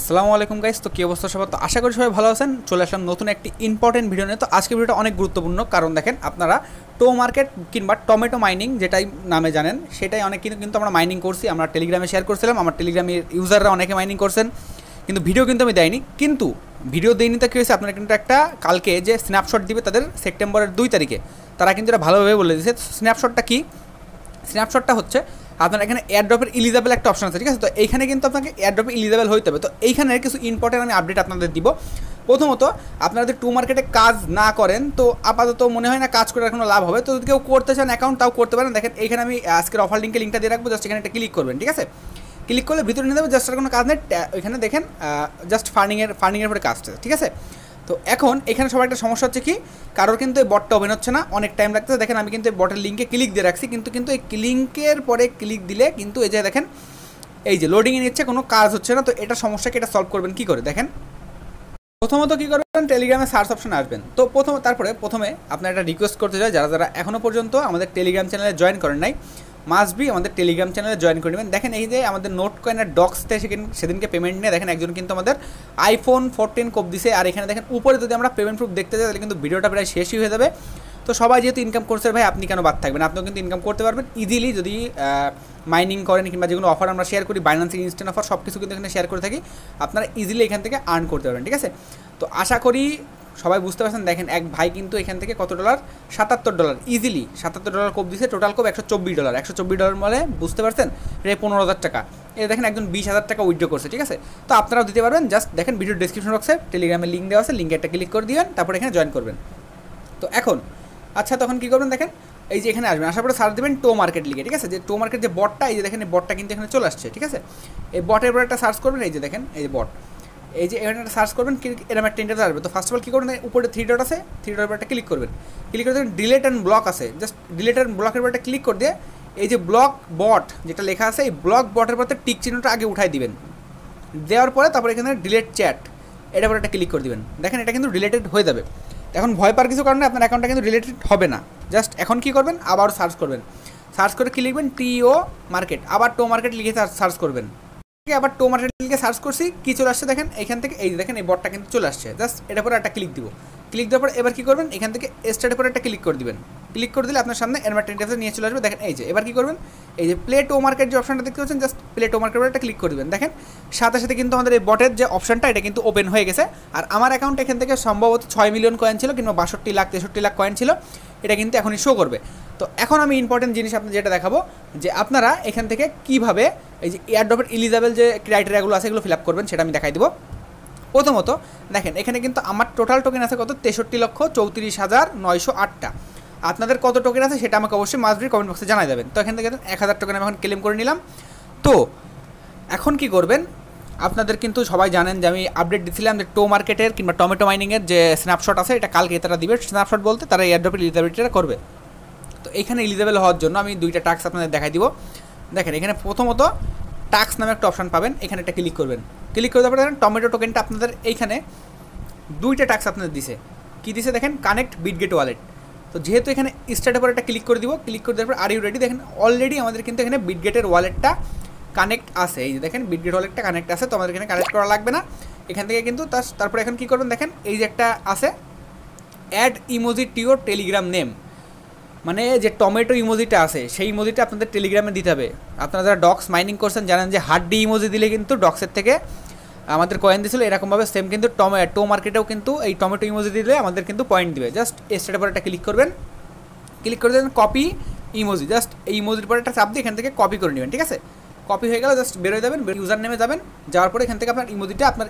আসসালামু আলাইকুম গাইস। তো কী অবস্থা সবার? তো আশা করি সবাই ভালো আছেন। চলে আসলাম নতুন একটি ইম্পর্টেন্ট ভিডিও নিয়ে। তো আজকের ভিডিওটা অনেক গুরুত্বপূর্ণ, কারণ দেখেন আপনারা টো মার্কেট কিংবা টমেটো মাইনিং যেটাই নামে জানেন সেটাই অনেক কিন্তু আমরা মাইনিং করছি। আমরা টেলিগ্রামে শেয়ার করছিলাম, আমার টেলিগ্রামের ইউজাররা অনেকে মাইনিং করছেন, কিন্তু ভিডিও কিন্তু আমি দেয়নি। কিন্তু ভিডিও দেয়নি তো কী হয়েছে, আপনারা কিন্তু একটা কালকে যে স্ন্যাপশট দিবে তাদের সেপ্টেম্বরের 2 তারিখে, তারা কিন্তু এটা ভালোভাবে বলে দিয়েছে। স্ন্যাপশটটা কী? স্ন্যাপশটটা হচ্ছে আপনার এখানে এয়ারড্রপের ইলিজেবল একটা অপশন আছে, ঠিক আছে? তো এইখানে কিন্তু আপনাকে এয়ারড্রপে ইলিজেবল হইতে হবে। তো এইখানের কিছু ইম্পর্টেন্ট আমি আপডেট আপনাদের দিব। প্রথমত, আপনারা যদি টু মার্কেটে কাজ না করেন তো আপাতত মনে হয় না কাজ করে কোনো লাভ হবে। তো যদি কেউ করতে চান অ্যাকাউন্ট, তাও করতে পারেন। দেখেন এইখানে আমি আজকের অফার লিঙ্কটা দিয়ে রাখবো, জাস্ট এখানে একটা ক্লিক করবেন, ঠিক আছে? ক্লিক করলে ভিতরে নিয়ে যাবে, জাস্ট আর কোনো কাজ নেই। এখানে দেখেন জাস্ট ফান্ডিংয়ের পরে কাজটা, ঠিক আছে? তো এখন এখানে সবার একটা সমস্যা হচ্ছে কি, কারোর কিন্তু এই বটটা ওপেন হচ্ছে না, অনেক টাইম লাগতেছে। দেখেন আমি কিন্তু এই বটের লিঙ্কে ক্লিক দিয়ে রাখছি, কিন্তু এই লিঙ্কের পরে ক্লিক দিলে কিন্তু এই যে দেখেন এই যে লোডিংয়ে নিচ্ছে, কোনো কাজ হচ্ছে না। তো এটা সমস্যাকে এটা সলভ করবেন কী করে দেখেন। প্রথমত কী করবেন, টেলিগ্রামে সার্চ অপশনে আসবেন। তো প্রথমে আপনার একটা রিকোয়েস্ট করতে চাই, যারা এখনও পর্যন্ত আমাদের টেলিগ্রাম চ্যানেলে জয়েন করেন নাই, মাস্ট বি আমাদের টেলিগ্রাম চ্যানেলে জয়েন করে নেবেন। দেখেন এই যে আমাদের নোট কয়েনের ডক্সতে সেদিনকে পেমেন্ট নিয়ে দেখেন একজন কিন্তু আমাদের iPhone 14 কোপ দিছে। আর এখানে দেখেন উপরে যদি আমরা পেমেন্ট প্রুফ দেখতে যাই তাহলে কিন্তু ভিডিওটা প্রায় শেষই হয়ে যাবে। তো সবাই যেহেতু ইনকাম করছে ভাই, আপনি কেন বাদ থাকবেন? আপনিও কিন্তু ইনকাম করতে পারবেন ইজিলি যদি মাইনিং করেন, কিংবা যেগুলো অফার আমরা শেয়ার করি, বাইন্যান্সের ইনস্ট্যান্ট অফার সব কিছু কিন্তু এখানে শেয়ার করে থাকি। আপনারা ইজিলি এখান থেকে আর্ন করতে পারবেন, ঠিক আছে? তো আশা করি সবাই বুঝতে পারছেন। দেখেন এক ভাই কিন্তু এখান থেকে কত ডলার, $77 ইজিলি $77 কোপ দিছে। টোটাল কোপ $124। $124 মানে বুঝতে পারছেন এটা 15,000 টাকা। এটা দেখেন একজন 20,000 টাকা উইথড্র করছে, ঠিক আছে? তো আপনারাও দিতে পারবেন। জাস্ট দেখেন ভিডিও ডিসক্রিপশন বক্সে টেলিগ্রামের লিঙ্ক দেওয়া আছে, লিঙ্কে একটা ক্লিক করে দিবেন, তারপর এখানে জয়েন করবেন। তো এখন আচ্ছা, তখন কী করবেন দেখেন, এই যে এখানে আসবেন, আসার পরে সার্চ দেবেন টো মার্কেট লিখে, ঠিক আছে? যে টো মার্কেট যে বটটা, এই যে দেখেন এই বটটা কিন্তু এখানে চলে আসছে, ঠিক আছে? এই বটের পরে একটা সার্চ করবেন, এই যে দেখেন এই যে বট, এই যে এখানে একটা সার্চ করবেন, এরকম একটা ইন্টারভিউ আসবে। তো ফার্স্ট অফ অল কী করবেন, উপরে 3 ডট আছে, 3 ডটের উপর একটা ক্লিক করবেন। ক্লিক করে দেখবেন ডিলেট অ্যান্ড ব্লক আছে, জাস্ট ডিলেট অ্যান্ড ব্লকের উপর একটা ক্লিক করে দিয়ে এই যে ব্লক বট যেটা লেখা আছে, এই ব্লক বটের পর টিক চিহ্নটা আগে উঠাই দিবেন। দেওয়ার পরে তারপরে এখানে ডিলেট চ্যাট, এটার পর একটা ক্লিক করে দিবেন। দেখেন এটা কিন্তু ডিলেটেড হয়ে যাবে। এখন ভয় পাওয়ার কিছু কারণে আপনার অ্যাকাউন্টটা কিন্তু রিলেটেড হবে না। জাস্ট এখন কী করবেন, আবার সার্চ করবেন, সার্চ করে কী লিখবেন, টিও মার্কেট, আবার টো মার্কেট লিখে সার্চ করবেন। আবার টো মার্কেট লিখে সার্চ করছি, কী চলে আসছে দেখেন এখান থেকে, এই দেখেন এই বটটা কিন্তু চলে আসছে। জাস্ট এটার পরে একটা ক্লিক দিব। ক্লিক দেওয়ার পর এবার কী করবেন, এখান থেকে স্টার্টের পরে একটা ক্লিক করে দিবেন। ক্লিক করে দিলে আপনার সামনে এরমার ইন্টারফেসে নিয়ে চলে আসবে। দেখেন এই যে এবার কী করবেন, এই যে প্লে টো মার্কেট যে অপশনটা দেখতে পাচ্ছেন, জাস্ট প্লে টো মার্কেট একটা ক্লিক করে দেবেন। দেখেন সাথে সাথে কিন্তু আমাদের এই বটের যে অপশনটা এটা কিন্তু ওপেন হয়ে গেছে। আর আমার অ্যাকাউন্ট এখান থেকে সম্ভবত 6 মিলিয়ন কয়েন ছিল, কিংবা 62 লাখ 63 লাখ কয়েন ছিল, এটা কিন্তু এখনই শো করবে। তো এখন আমি ইম্পর্টেন্ট জিনিস আপনাদের যেটা দেখাবো, যে আপনারা এখান থেকে কীভাবে এই যে এয়ারড্রপের ইলিজেবল যে ক্রাইটেরিয়াগুলো আছে এগুলো ফিল আপ করবেন, সেটা আমি দেখাই দেবো। প্রথমত দেখেন এখানে কিন্তু আমার টোটাল টোকেন আছে কত, 63,34,908টা। আপনাদের কত টোকেন আছে সেটা আমাকে অবশ্যই মাস্টবি কমেন্ট বক্সে জানাই দেবেন। তো এখান থেকে 1000 টোকেন আমি এখন ক্লেম করে নিলাম। তো এখন কি করবেন, আপনাদের কিন্তু সবাই জানেন যে আমি আপডেট দিয়েছিলাম যে টো মার্কেটের কিংবা টমেটো মাইনিংয়ের যে স্ন্যাপশট আছে এটা কালকে তারা দিবে। স্ন্যাপশট বলতে তারা এয়ারড্রপের ইলিজিবিলিটিটা করবে। তো এখানে ইলিজিবল হওয়ার জন্য আমি 2টা টাস্ক আপনাদের দেখাই দিব। দেখেন এখানে প্রথমত টাস্ক নামে একটা অপশান পাবেন, এখানে একটা ক্লিক করবেন। ক্লিক করে দেওয়ার পরে দেখেন টমেটো টোকেনটা আপনাদের এইখানে 2টা টাস্ক আপনাদের দিছে। কী দিছে দেখেন, কানেক্ট বিটগেট ওয়ালেট। তো যেহেতু এখানে স্টার্টের পর একটা ক্লিক করে দিব, ক্লিক করে দেওয়ার পর আর ইউ রেডি, দেখেন অলরেডি আমাদের কিন্তু এখানে বিটগেটের ওয়ালেটটা কানেক্ট আছে। এই যে দেখেন বিটগেট ওয়ালেটটা কানেক্ট আছে, তো আমাদের এখানে কানেক্ট করা লাগবে না এখান থেকে কিন্তু। তারপরে এখন কী করবেন দেখেন, এই যে একটা আছে add emoji to your Telegram name, মানে যে টমেটো ইমোজিটা আছে সেই ইমোজিটা আপনাদের টেলিগ্রামে দিতে হবে। আপনারা যারা ডক্স মাইনিং করছেন জানেন যে হার্ডি ইমোজি দিলে কিন্তু ডক্সের থেকে আমাদের কয়েন দিয়েছিল, এরকমভাবে সেম কিন্তু টো মার্কেটেও কিন্তু এই টমেটো ইমোজি দিলে আমাদের কিন্তু পয়েন্ট দিবে। জাস্ট স্টার্টের পর একটা ক্লিক করবেন, ক্লিক করে দেবেন কপি ইমোজি, জাস্ট এই ইমোজির পরে একটা চাপ দিয়ে এখান থেকে কপি করে নেবেন, ঠিক আছে? কপি হয়ে গেল, জাস্ট বেরোয় যাবেন, ইউজার নেমে যাবেন, যাওয়ার পরে এখান থেকে আপনার ইমোজিটা আপনার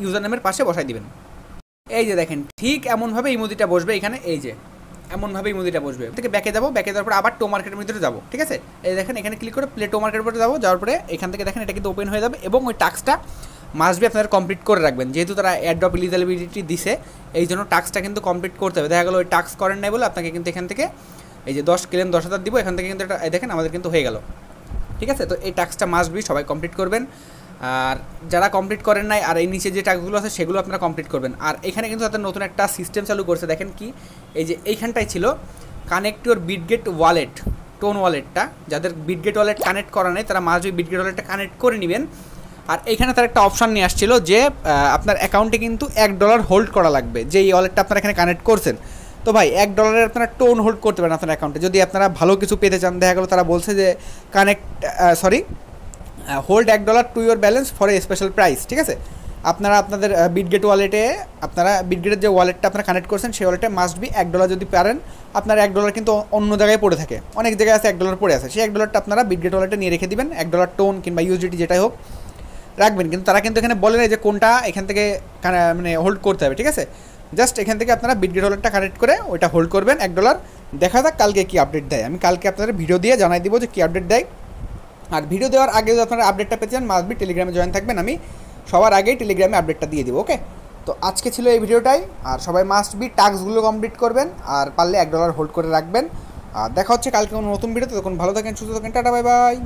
ইউজার নেমের পাশে বসাই দিবেন। এই যে দেখেন ঠিক এমনভাবে ইমোজিটা বসবে এখানে, এই যে এমনভাবে ইমোজিটা বসবে। থেকে ব্যাকে যাবো, ব্যাকে যাওয়ার পরে আবার টো মার্কেটের ভিতরে যাবো, ঠিক আছে? এই দেখেন এখানে ক্লিক করে প্লে টো মার্কেটের ভিতরে যাবো, যাওয়ার পরে এখান থেকে দেখেন এটা কিন্তু ওপেন হয়ে যাবে। এবং ওই টাস্কটা মাস্টবি আপনারা কমপ্লিট করে রাখবেন, যেহেতু তারা এয়ারড্রপ ইলিজিবিলিটি দিছে এই জন্য টাস্কটা কিন্তু কমপ্লিট করতে হবে। দেখা গেলো ওই টাস্ক করেন নাই বলে আপনাকে কিন্তু এখান থেকে এই যে 10 ক্লেম 10,000 দিব, এখান থেকে কিন্তু এটা দেখেন আমাদের কিন্তু হয়ে গেল, ঠিক আছে? তো এই টাস্কটা মাস্টবি সবাই কমপ্লিট করবেন। আর যারা কমপ্লিট করেন নাই আর এই নিচে যে টাস্কগুলো আছে সেগুলো আপনারা কমপ্লিট করবেন। আর এখানে কিন্তু তাদের নতুন একটা সিস্টেম চালু করছে, দেখেন কি, এই যে এইখানটাই ছিল connect your Bitget wallet, TON ওয়ালেটটা। যাদের বিটগেট ওয়ালেট কানেক্ট করা নেই তারা মাস্টবি বিটগেট ওয়ালেটটা কানেক্ট করে নেবেন। আর এখানে তার একটা অপশান নিয়ে আসছিল যে আপনার অ্যাকাউন্টে কিন্তু $1 হোল্ড করা লাগবে, যে এই ওয়ালেটটা আপনারা এখানে কানেক্ট করছেন। তো ভাই $1 আপনারা টোন হোল্ড করতে পারেন আপনার অ্যাকাউন্টে, যদি আপনারা ভালো কিছু পেতে চান। দেখা গেলো তারা বলছে যে hold $1 to your balance for a special price, ঠিক আছে। আপনারা আপনাদের বিটগেট ওয়ালেটে, আপনারা বিটগেটের যে ওয়ালেটটা আপনারা কানেক্ট করছেন সেই ওয়ালেটে মাস্ট বি $1 যদি পারেন। আপনার $1 কিন্তু অন্য জায়গায় পড়ে থাকে, অনেক জায়গায় আছে $1 পড়ে আছে, সেই $1টা আপনারা বিটগেট ওয়ালেটে নিয়ে রেখে দিবেন। $1 টোন কিংবা ইউএসডিটি যেটাই হোক রাখবেন, কিন্তু তারা কিন্তু এখানে বলে না যে কোনটা এখান থেকে মানে হোল্ড করতে হবে, ঠিক আছে। জাস্ট এখান থেকে আপনারা বিটগেট ওয়ালেটটা কানেক্ট করে ওইটা হোল্ড করবেন $1। দেখা যাক কালকে কী আপডেট দেয়, আমি কালকে আপনাদের ভিডিও দিয়ে জানাই দিব যে কী আপডেট দেয়। আর ভিডিও দেওয়ার আগে যদি আপনারা আপডেটটা পেতে চান মাস্ট বি টেলিগ্রামে জয়েন থাকবেন, আমি সবার আগেই টেলিগ্রামে আপডেটটা দিয়ে দিব, ওকে। তো আজকে ছিল এই ভিডিওটাই, আর সবাই মাস্ট বি টাস্কগুলো কমপ্লিট করবেন, আর পারলে $1 হোল্ড করে রাখবেন। আর দেখা হচ্ছে কালকে কোনো নতুন ভিডিওতে। তখন ভালো থাকেন, সুস্থ থাকেন, টাটা, বাই বাই।